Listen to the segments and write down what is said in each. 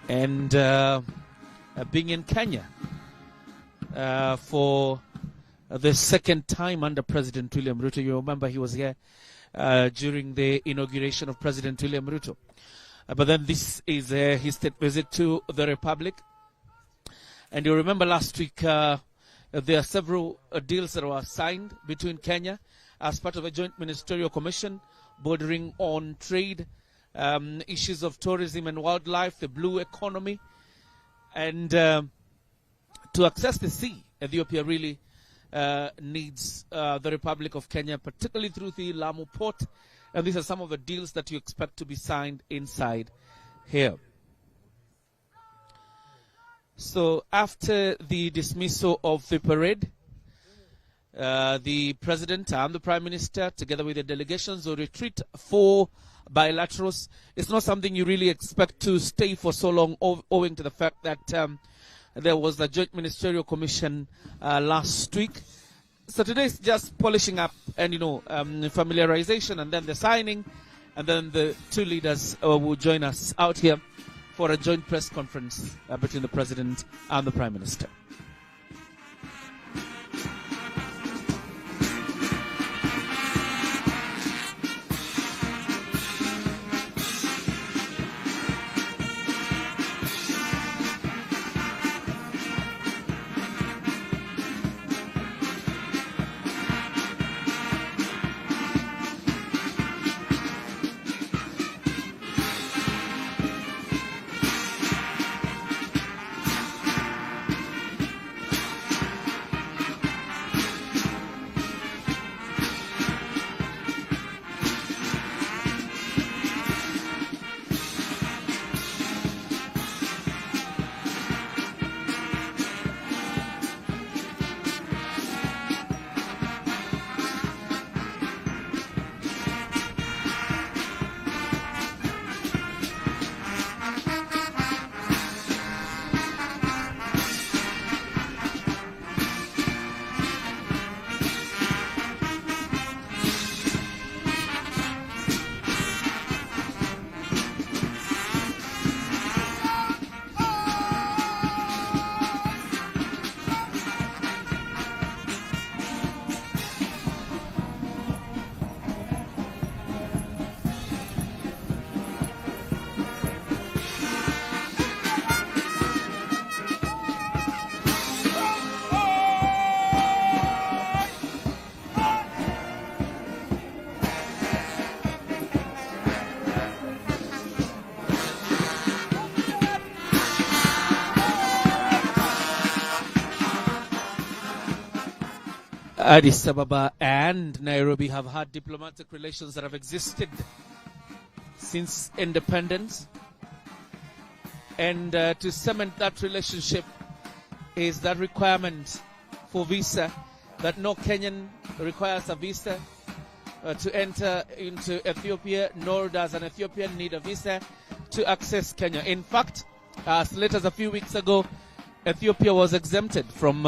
and being in Kenya for the second time under President William Ruto. You remember he was here during the inauguration of President William Ruto. But then this is his state visit to the Republic. And you remember last week there are several deals that were signed between Kenya as part of a joint ministerial commission bordering on trade, issues of tourism and wildlife, the blue economy. And to access the sea, Ethiopia really needs the Republic of Kenya, particularly through the Lamu port. And these are some of the deals that you expect to be signed inside here. So after the dismissal of the parade, the President and the Prime Minister, together with the delegations, will retreat for bilaterals. It's not something you really expect to stay for so long, owing to the fact that there was a joint ministerial commission last week. So today is just polishing up and, familiarization, and then the signing, and then the two leaders will join us out here for a joint press conference between the President and the Prime Minister. Addis Ababa and Nairobi have had diplomatic relations that have existed since independence. And to cement that relationship is that requirement for visa, that no Kenyan requires a visa to enter into Ethiopia, nor does an Ethiopian need a visa to access Kenya. In fact, as late as a few weeks ago, Ethiopia was exempted from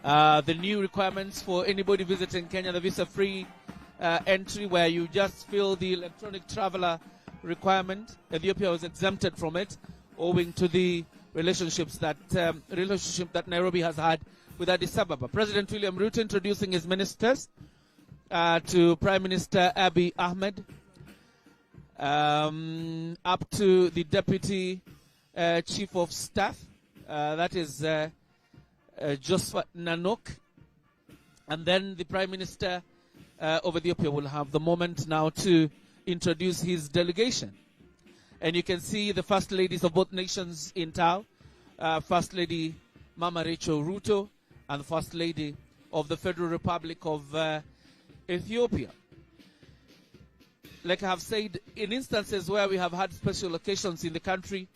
the new requirements for anybody visiting Kenya, the visa-free entry, where you just fill the electronic traveler requirement. Ethiopia was exempted from it, owing to the relationship that Nairobi has had with Addis Ababa. President William Ruto introducing his ministers to Prime Minister Abiy Ahmed, up to the Deputy Chief of Staff, that is Josephat Nanok, and then the Prime Minister of Ethiopia will have the moment now to introduce his delegation. And you can see the First Ladies of both nations in town, First Lady Mama Rachel Ruto and the First Lady of the Federal Republic of Ethiopia. Like I have said, in instances where we have had special occasions in the country,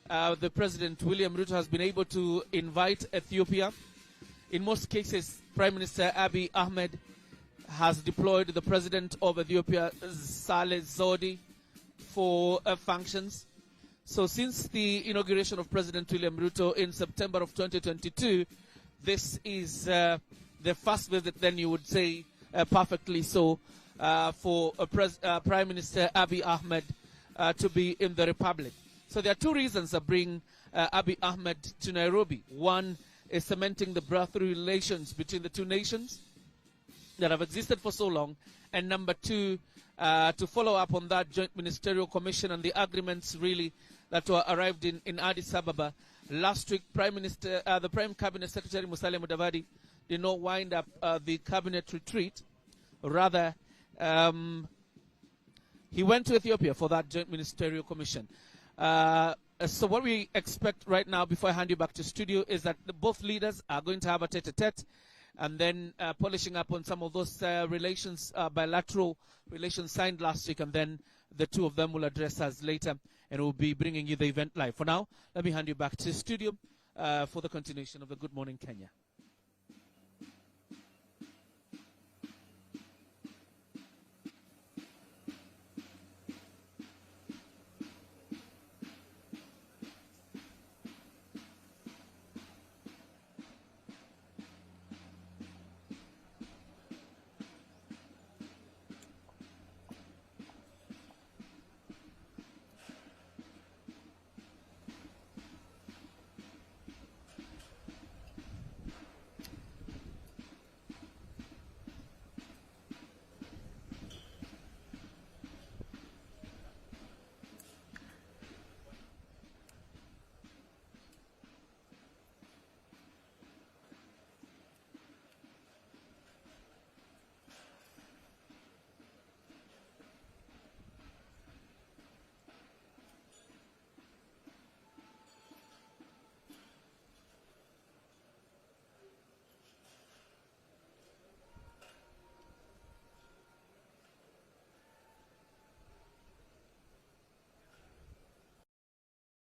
the President William Ruto has been able to invite Ethiopia. In most cases, Prime Minister Abiy Ahmed has deployed the President of Ethiopia, Saleh Zodi, for functions. So since the inauguration of President William Ruto in September of 2022, this is the first visit, then you would say perfectly so, for Prime Minister Abiy Ahmed to be in the Republic. So there are two reasons that bring Abiy Ahmed to Nairobi. One is cementing the brotherly relations between the two nations that have existed for so long. And number two, to follow up on that joint ministerial commission and the agreements really that were arrived in Addis Ababa last week. The Prime Cabinet Secretary Musalia Mudavadi did not wind up the cabinet retreat. Rather, he went to Ethiopia for that joint ministerial commission. So what we expect right now, before I hand you back to studio, is that both leaders are going to have a tete-a-tete, and then polishing up on some of those relations, bilateral relations signed last week, and then the two of them will address us later, and we'll be bringing you the event live. For now, let me hand you back to studio for the continuation of the Good Morning Kenya.